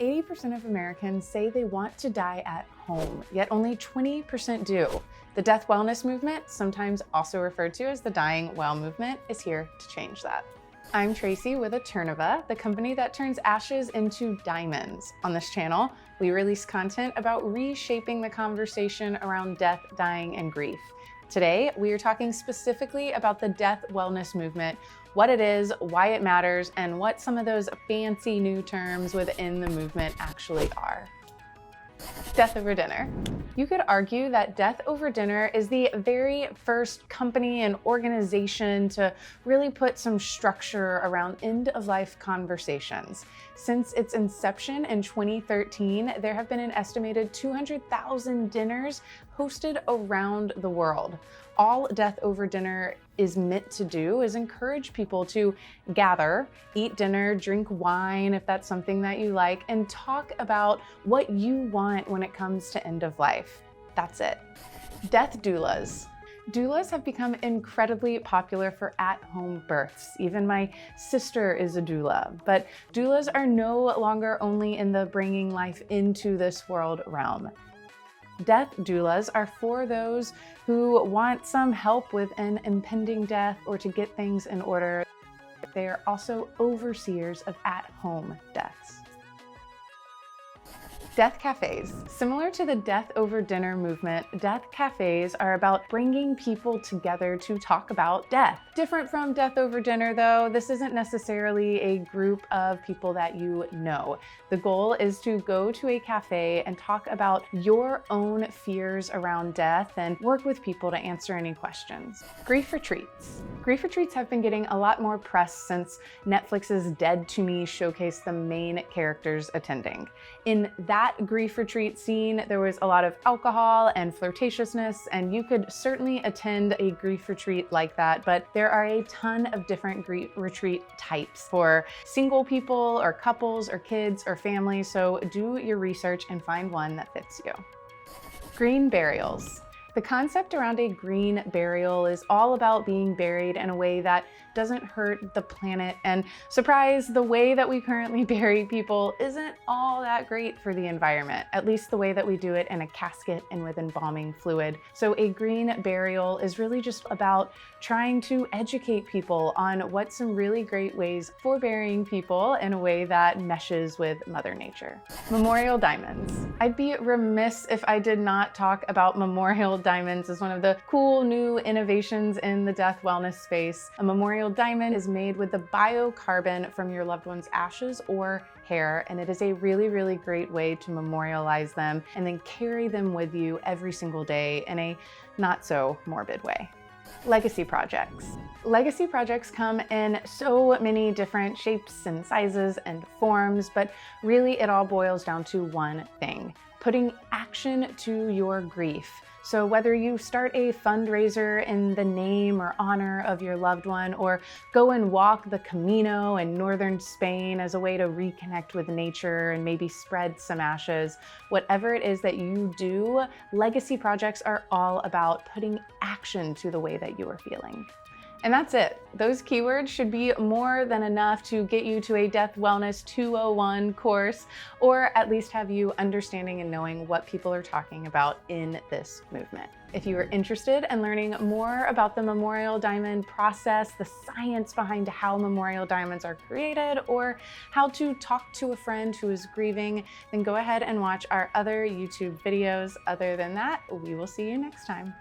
80% of Americans say they want to die at home, yet only 20% do. The death wellness movement, sometimes also referred to as the dying well movement, is here to change that. I'm Tracy with Eterneva, the company that turns ashes into diamonds. On this channel, we release content about reshaping the conversation around death, dying, and grief. Today, we are talking specifically about the death wellness movement, what it is, why it matters, and what some of those fancy new terms within the movement actually are. Death over dinner. You could argue that Death Over Dinner is the very first company and organization to really put some structure around end-of-life conversations. Since its inception in 2013, there have been an estimated 200,000 dinners hosted around the world. All Death Over Dinner is meant to do is encourage people to gather, eat dinner, drink wine if that's something that you like, and talk about what you want when it comes to end of life. That's it. Death doulas. Doulas have become incredibly popular for at-home births. Even my sister is a doula. But doulas are no longer only in the bringing life into this world realm. Death doulas are for those who want some help with an impending death or to get things in order. They are also overseers of at-home deaths. Death cafes. Similar to the Death Over Dinner movement, death cafes are about bringing people together to talk about death. Different from Death Over Dinner though, this isn't necessarily a group of people that you know. The goal is to go to a cafe and talk about your own fears around death and work with people to answer any questions. Grief retreats. Grief retreats have been getting a lot more press since Netflix's Dead to Me showcased the main characters attending. In that grief retreat scene, there was a lot of alcohol and flirtatiousness, and you could certainly attend a grief retreat like that, but there are a ton of different grief retreat types for single people or couples or kids or families, so do your research and find one that fits you. Green burials. The concept around a green burial is all about being buried in a way that doesn't hurt the planet. And surprise, the way that we currently bury people isn't all that great for the environment, at least the way that we do it in a casket and with embalming fluid. So a green burial is really just about trying to educate people on what some really great ways for burying people in a way that meshes with Mother Nature. Memorial diamonds. I'd be remiss if I did not talk about memorial diamonds as one of the cool new innovations in the death wellness space. A memorial diamond is made with the biocarbon from your loved one's ashes or hair, and it is a really, really great way to memorialize them and then carry them with you every single day in a not so morbid way. Legacy projects. Legacy projects come in so many different shapes and sizes and forms, but really it all boils down to one thing: putting action to your grief. So whether you start a fundraiser in the name or honor of your loved one, or go and walk the Camino in northern Spain as a way to reconnect with nature and maybe spread some ashes, whatever it is that you do, legacy projects are all about putting action to the way that you are feeling. And that's it. Those keywords should be more than enough to get you to a Death Wellness 201 course, or at least have you understanding and knowing what people are talking about in this movement. If you are interested in learning more about the memorial diamond process, the science behind how memorial diamonds are created, or how to talk to a friend who is grieving, then go ahead and watch our other YouTube videos. Other than that, we will see you next time.